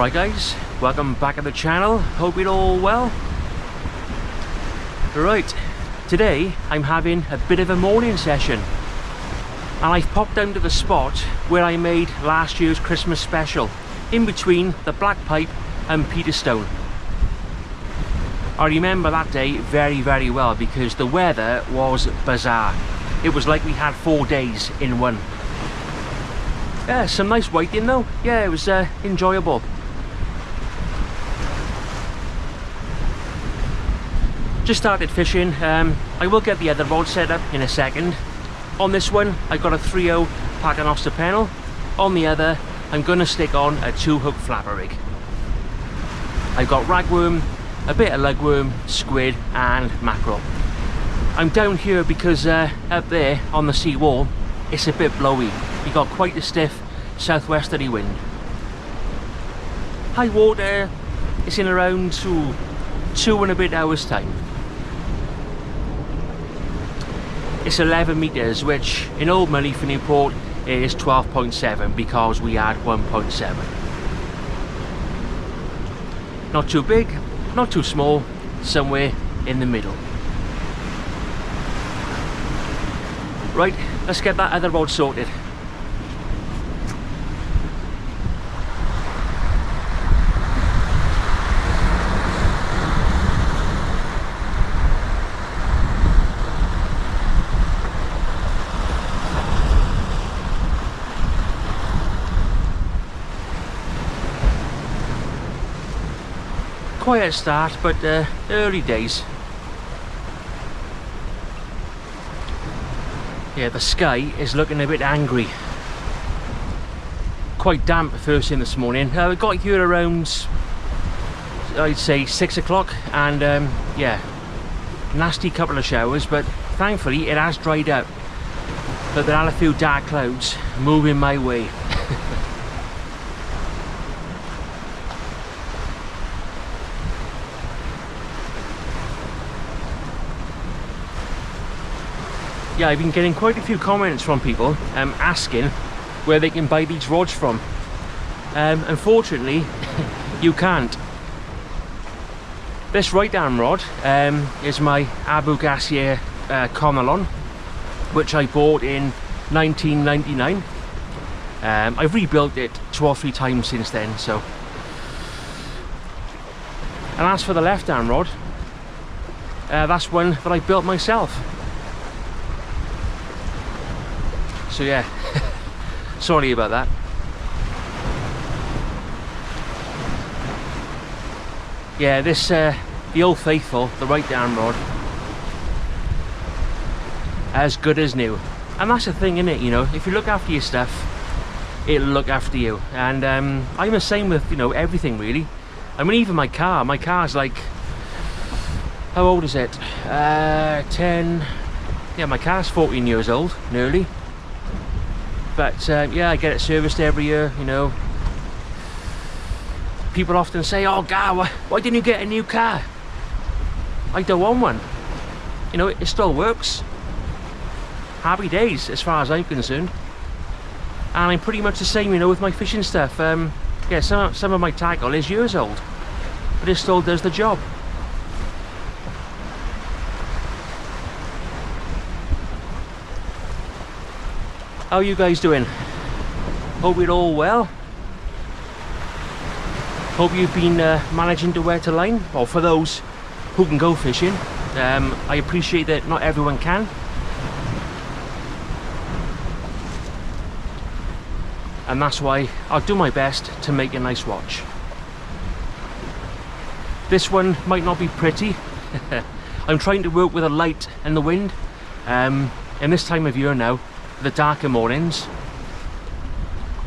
Alright guys, welcome back to the channel, hope you're all well. Right, today I'm having a bit of a morning session and I've popped down to the spot where I made last year's Christmas special, in between the Black Pipe and Peterstone. I remember that day very well because the weather was bizarre. It was like we had 4 days in one. Yeah, some nice whiting though. Yeah, it was enjoyable. Just started fishing. I will get the other rod set up in a second. On this one, I've got a 3/0 Paternoster Pennell. On the other, I'm going to stick on a 2-hook flapper rig. I've got ragworm, a bit of lugworm, squid and mackerel. I'm down here because up there on the sea wall, it's a bit blowy. We've got quite a stiff southwesterly wind. High water is in around 2 and a bit hours time. It's 11 meters, which in Old Money for Newport is 12.7 because we had 1.7. Not too big, not too small, somewhere in the middle. Right, let's get that other rod sorted. Quiet start, but early days. Yeah, the sky is looking a bit angry. Quite damp first thing this morning. We got here around, I'd say 6 o'clock, and yeah, nasty couple of showers, but thankfully it has dried out. But there are a few dark clouds moving my way. Yeah, I've been getting quite a few comments from people asking where they can buy these rods from. Unfortunately, you can't. This right arm rod is my Abu Ghassier Codling, which I bought in 1999. I've rebuilt it 2 or 3 times since then. So, and as for the left arm rod, that's one that I built myself. So yeah, sorry about that. Yeah, this the Old Faithful, the right arm rod, as good as new. And that's the thing, innit? You know, if you look after your stuff, it'll look after you. And I'm the same with, you know, everything really. I mean, even my car's like, how old is it? 10. Yeah, my car's 14 years old, nearly. But yeah, I get it serviced every year, you know. People often say, oh God, why didn't you get a new car? I don't want one. You know, it still works. Happy days as far as I'm concerned. And I'm pretty much the same, you know, with my fishing stuff. Yeah, some of my tackle is years old, but it still does the job. How are you guys doing? Hope you're all well. Hope you've been managing to wear to line, or for those who can go fishing. I appreciate that not everyone can. And that's why I'll do my best to make a nice watch. This one might not be pretty. I'm trying to work with the light and the wind. And this time of year now, the darker mornings,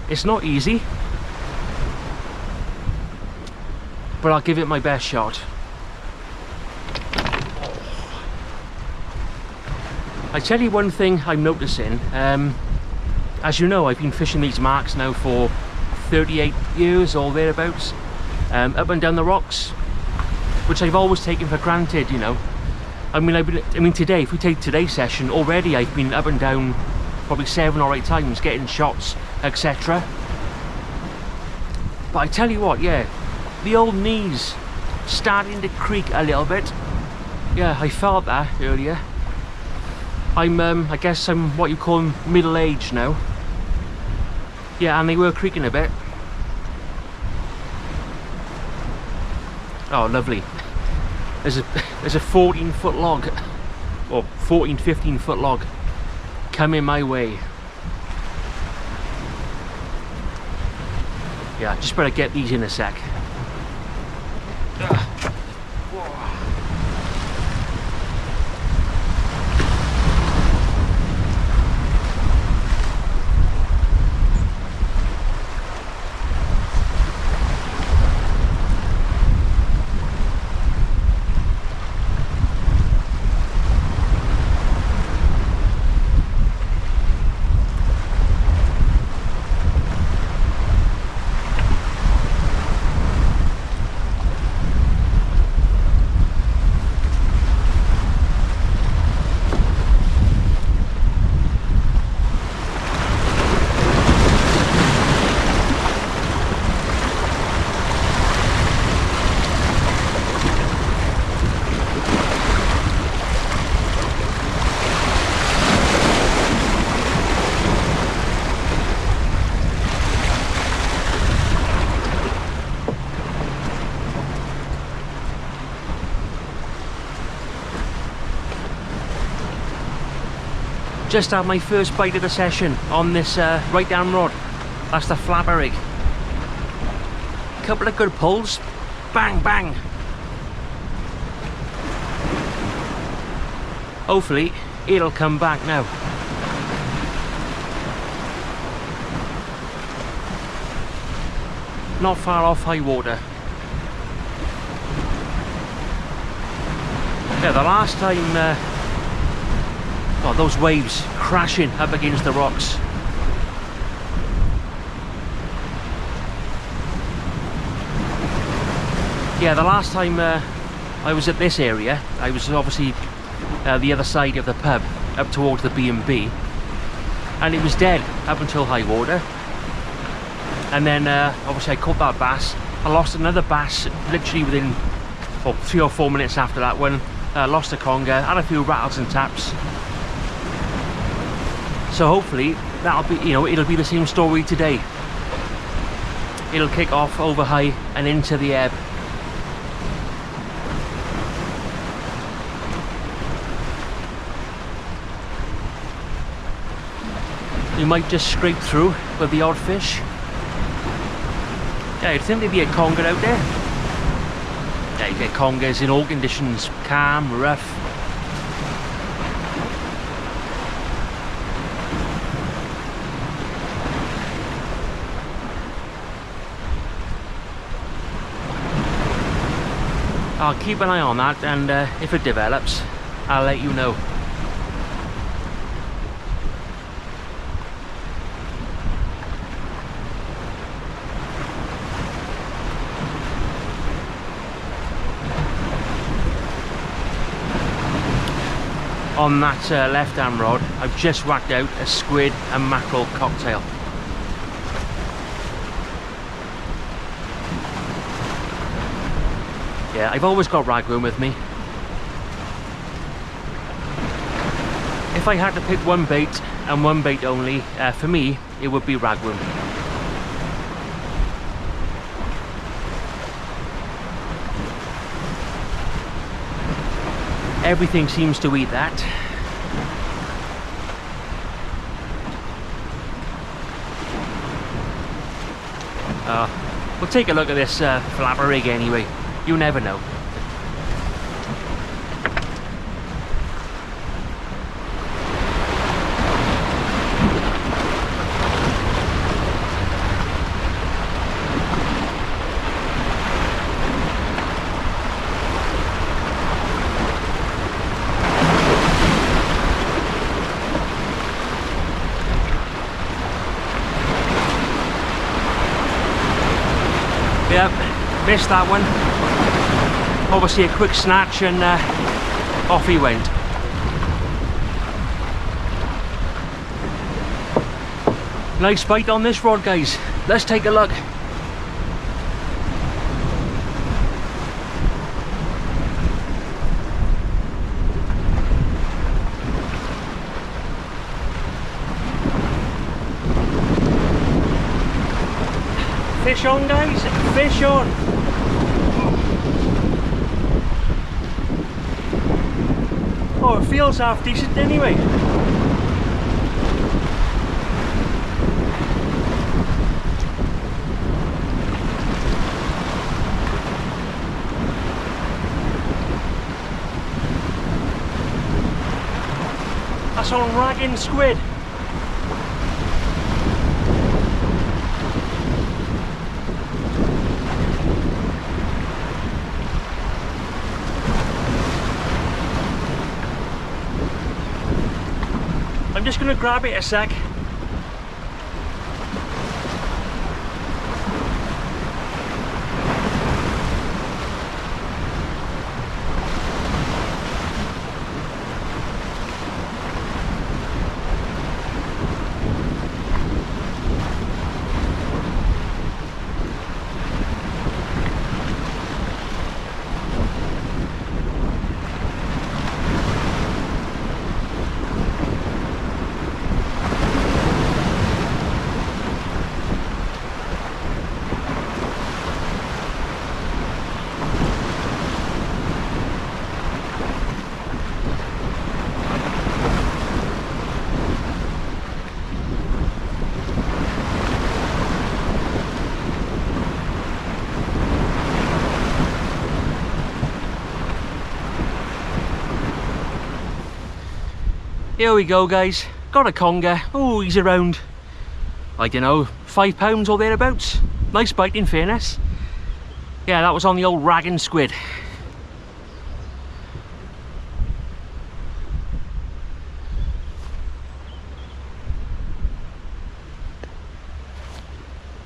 it's not easy, but I'll give it my best shot. I tell you one thing I'm noticing, as you know, I've been fishing these marks now for 38 years or thereabouts, up and down the rocks, which I've always taken for granted, you know. I mean today, if we take today's session, already I've been up and down probably 7 or 8 times getting shots, etc. But I tell you what, yeah, the old knees starting to creak a little bit. Yeah, I felt that earlier. I guess I'm what you call middle-aged now. Yeah, and they were creaking a bit. Oh, lovely. There's a 14-foot log, or 15-foot log coming my way. Yeah, just better get these in a sec. Just had my first bite of the session on this right down rod. That's the flapper rig. Couple of good pulls. Bang, bang. Hopefully it'll come back now. Not far off high water. Yeah, the last time oh, those waves crashing up against the rocks. Yeah, the last time I was at this area, I was obviously the other side of the pub, up towards the B&B, and it was dead up until high water. And then obviously I caught that bass. I lost another bass literally within 3 or 4 minutes after that one. Lost a conger, had a few rattles and taps. So hopefully that'll be, you know, it'll be the same story today. It'll kick off over high and into the ebb. You might just scrape through with the odd fish. Yeah, you'd think there'd be a conger out there. Yeah, you get congers in all conditions, calm, rough. I'll keep an eye on that, and if it develops, I'll let you know. On that left-hand rod, I've just whacked out a squid and mackerel cocktail. Yeah, I've always got ragworm with me. If I had to pick one bait and one bait only, for me, it would be ragworm. Everything seems to eat that. We'll take a look at this flapper rig anyway. You never know. Yep, missed that one. Obviously a quick snatch and off he went. Nice bite on this rod, guys. Let's take a look. Fish on, guys, fish on. Oh, it feels half decent anyway. That's on ragging squid. I'm just going to grab it a sec. Here we go, guys. Got a conger. Oh, he's around, I don't know, £5 or thereabouts. Nice bite, in fairness. Yeah, that was on the old ragging squid.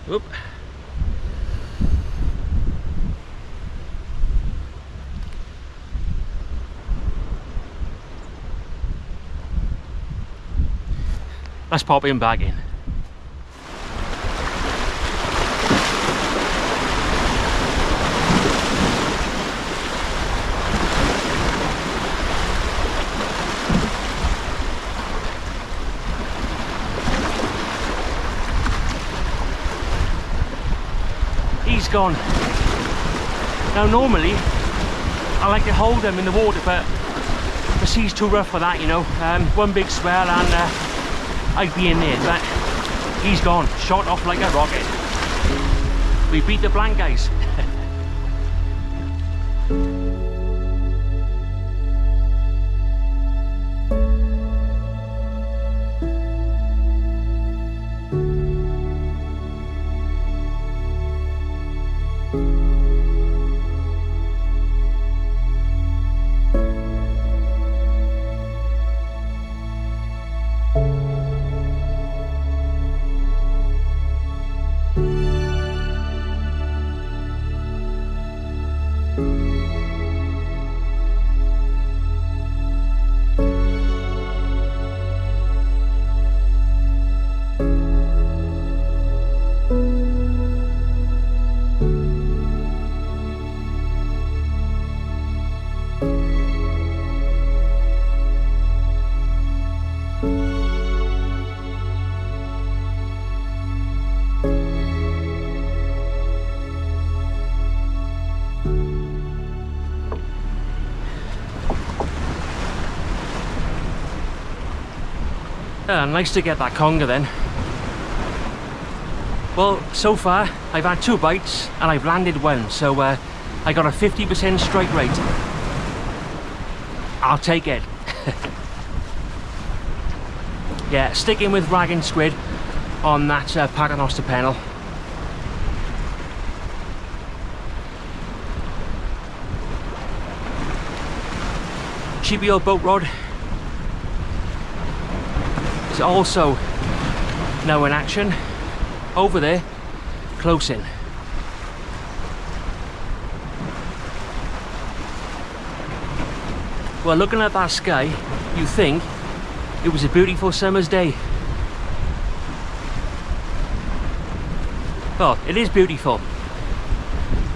Oop. Let's pop him back in. He's gone. Now normally I like to hold them in the water, but the sea's too rough for that, you know. One big swell and I'd be in there, but he's gone. Shot off like a rocket. We beat the blank, guys. Nice to get that conger then. Well, so far I've had 2 bites and I've landed 1, so I got a 50% strike rate. I'll take it. Yeah, sticking with ragging squid on that paternoster pennel. Cheapy old boat rod is also now in action over there, close in. Well, looking at that sky, you think it was a beautiful summer's day. Well, it is beautiful,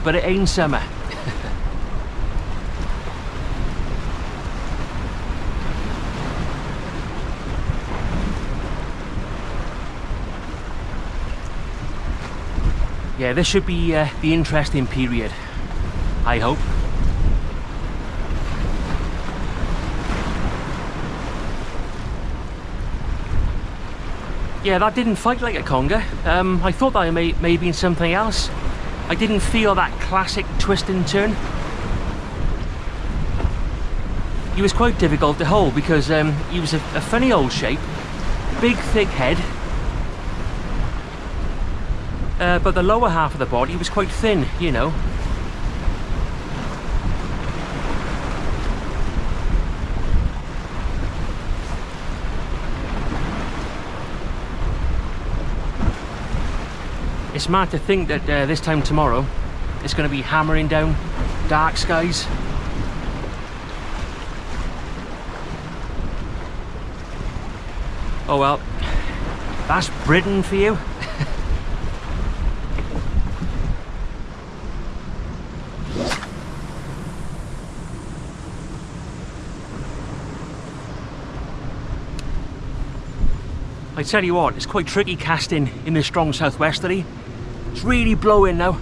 but it ain't summer. Yeah, this should be the interesting period, I hope. Yeah, that didn't fight like a conger. I thought that may have been something else. I didn't feel that classic twist and turn. He was quite difficult to hold because he was a funny old shape, big thick head, but the lower half of the body was quite thin, you know. It's mad to think that this time tomorrow it's going to be hammering down, dark skies. Oh well, that's Britain for you. I tell you what, it's quite tricky casting in the strong southwesterly. It's really blowing now.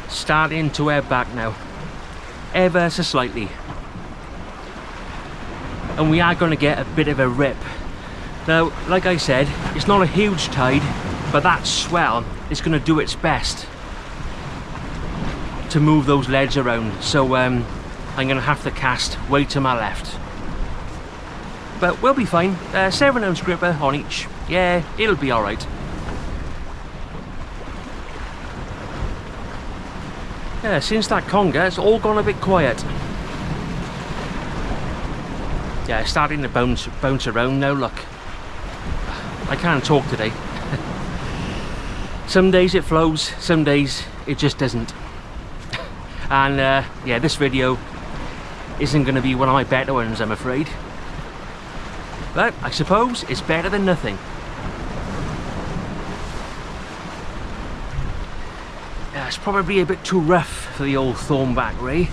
Starting to ebb back now, ever so slightly. And we are going to get a bit of a rip. Now, like I said, it's not a huge tide, but that swell is going to do its best to move those leads around, so I'm going to have to cast way to my left. But we'll be fine. 7 ounce gripper on each. Yeah, it'll be alright. Yeah, since that conger, it's all gone a bit quiet. Yeah, it's starting to bounce around now, look. I can't talk today. Some days it flows, some days it just doesn't. And yeah, this video isn't going to be one of my better ones, I'm afraid. But I suppose it's better than nothing. Yeah, it's probably a bit too rough for the old Thornback Ray.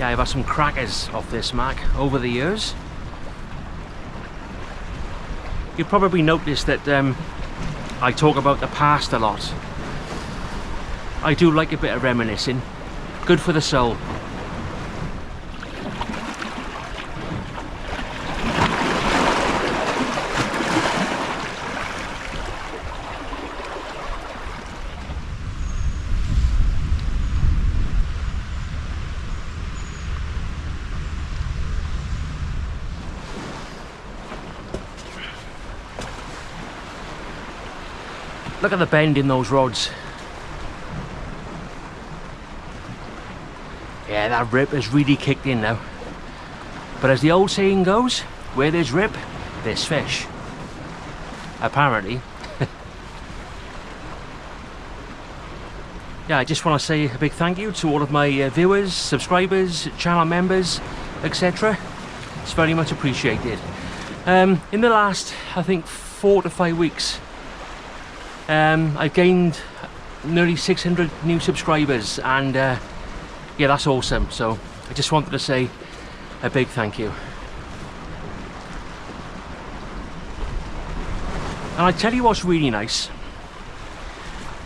Yeah, I've had some crackers off this Mac over the years. You probably noticed that I talk about the past a lot. I do like a bit of reminiscing. Good for the soul. Look at the bend in those rods. Yeah, that rip has really kicked in now. But as the old saying goes, where there's rip, there's fish. Apparently. Yeah, I just want to say a big thank you to all of my viewers, subscribers, channel members, etc. It's very much appreciated. In the last, I think, 4 to 5 weeks, I've gained nearly 600 new subscribers, and yeah, that's awesome. So I just wanted to say a big thank you. And I tell you what's really nice,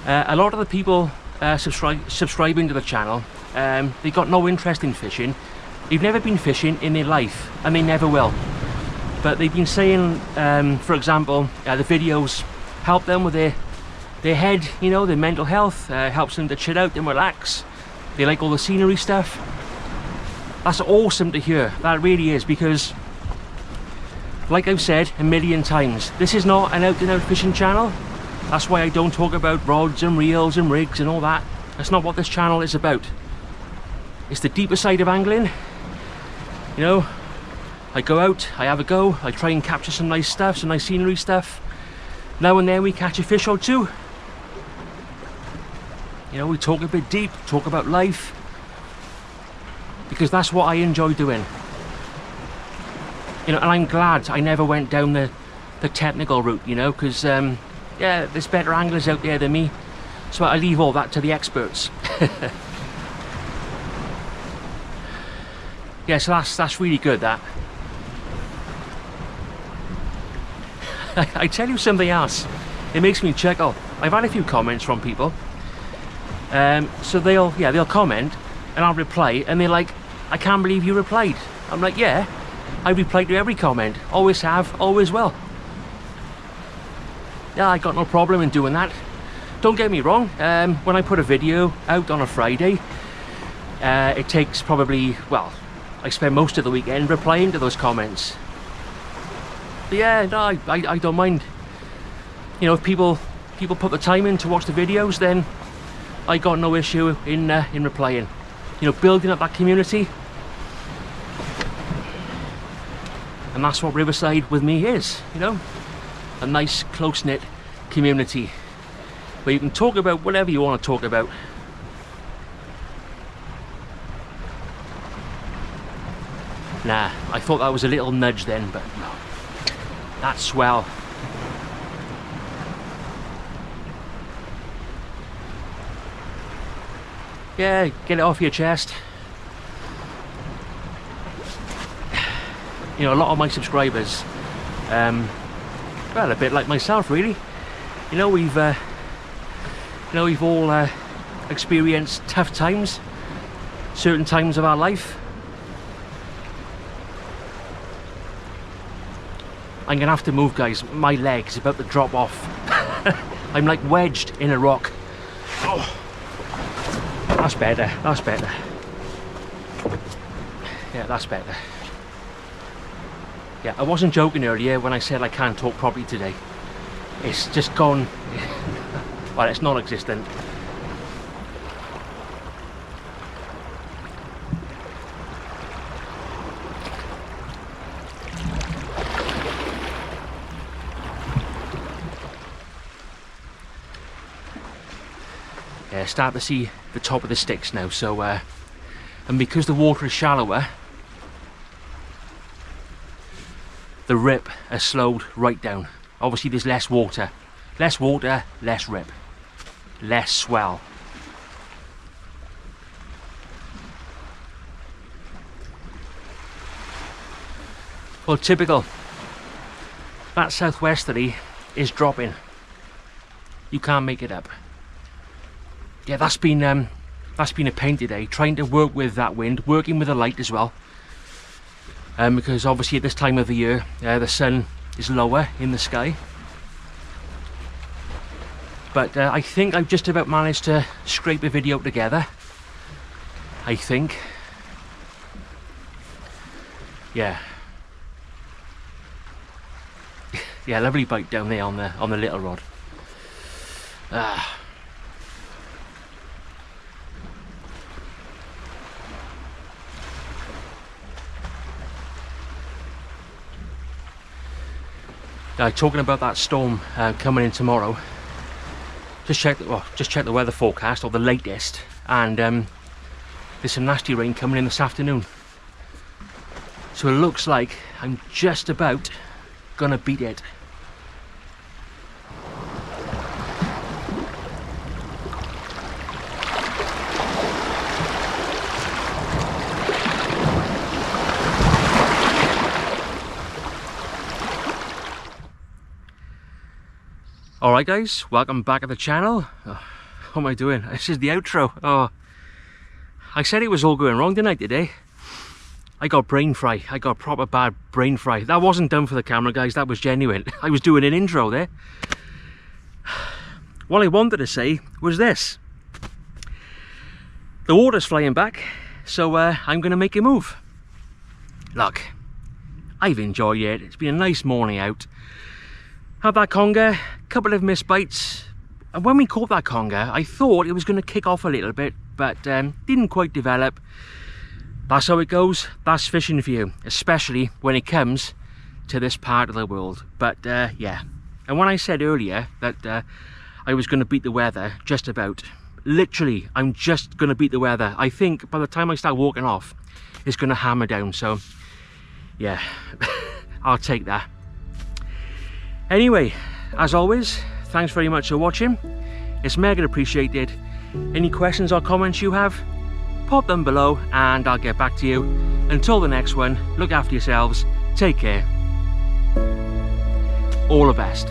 a lot of the people subscribing to the channel, they got no interest in fishing. They've never been fishing in their life, and they never will. But they've been saying, for example, the videos help them with their head, you know, their mental health, helps them to chill out and relax. They like all the scenery stuff. That's awesome to hear. That really is, because like I've said a million times, this is not an out-and-out fishing channel. That's why I don't talk about rods and reels and rigs and all that. That's not what this channel is about. It's the deeper side of angling. You know, I go out, I have a go, I try and capture some nice stuff, some nice scenery stuff. Now and then we catch a fish or two. You know, we talk a bit deep, talk about life, because that's what I enjoy doing. You know, and I'm glad I never went down the technical route, you know, because yeah, there's better anglers out there than me. So I leave all that to the experts. Yeah, so that's really good, that. I tell you something else, it makes me chuckle. I've had a few comments from people. So they'll comment and I'll reply and they're like, I can't believe you replied. I'm like, yeah, I reply to every comment. Always have, always will. Yeah, I got no problem in doing that. Don't get me wrong, when I put a video out on a Friday, it takes probably, well, I spend most of the weekend replying to those comments. But yeah, no, I don't mind. You know, if people put the time in to watch the videos, then I got no issue in replying. You know, building up that community. And that's what Riverside with me is, you know. A nice, close-knit community where you can talk about whatever you want to talk about. Nah, I thought that was a little nudge then, but no. That's swell. Yeah, get it off your chest. You know, a lot of my subscribers, well, a bit like myself, really. You know, we've all experienced tough times, certain times of our life. I'm gonna have to move, guys. My leg's about to drop off. I'm like wedged in a rock. Oh, that's better. That's better. Yeah, that's better. Yeah, I wasn't joking earlier when I said I can't talk properly today. It's just gone. Well, it's non-existent. Yeah, start to see the top of the sticks now. So, and because the water is shallower, the rip has slowed right down. Obviously there's less water, less rip, less swell. Well, typical. That southwesterly is dropping. You can't make it up. Yeah, that's been a pain today, trying to work with that wind, working with the light as well. Because obviously at this time of the year, the sun is lower in the sky. But I think I've just about managed to scrape a video together. I think. Yeah. Yeah, lovely bite down there on the little rod. Ah. Talking about that storm coming in tomorrow, just check the weather forecast, or the latest, and there's some nasty rain coming in this afternoon. So it looks like I'm just about gonna beat it. Alright guys, welcome back to the channel. Oh, what am I doing? This is the outro. Oh, I said it was all going wrong, didn't I, today? I got brain fry. I got proper bad brain fry. That wasn't done for the camera, guys. That was genuine. I was doing an intro there. What I wanted to say was this. The water's flying back, so I'm going to make a move. Look, I've enjoyed it. It's been a nice morning out. Had that conger, couple of missed bites, and when we caught that conger I thought it was going to kick off a little bit, but didn't quite develop. That's how it goes. That's fishing for you, especially when it comes to this part of the world. But yeah, and when I said earlier that I was going to beat the weather, just about, literally I'm just going to beat the weather. I think by the time I start walking off it's going to hammer down, so yeah. I'll take that. Anyway, as always, thanks very much for watching. It's mega appreciated. Any questions or comments you have, pop them below and I'll get back to you. Until the next one, look after yourselves, take care. All the best.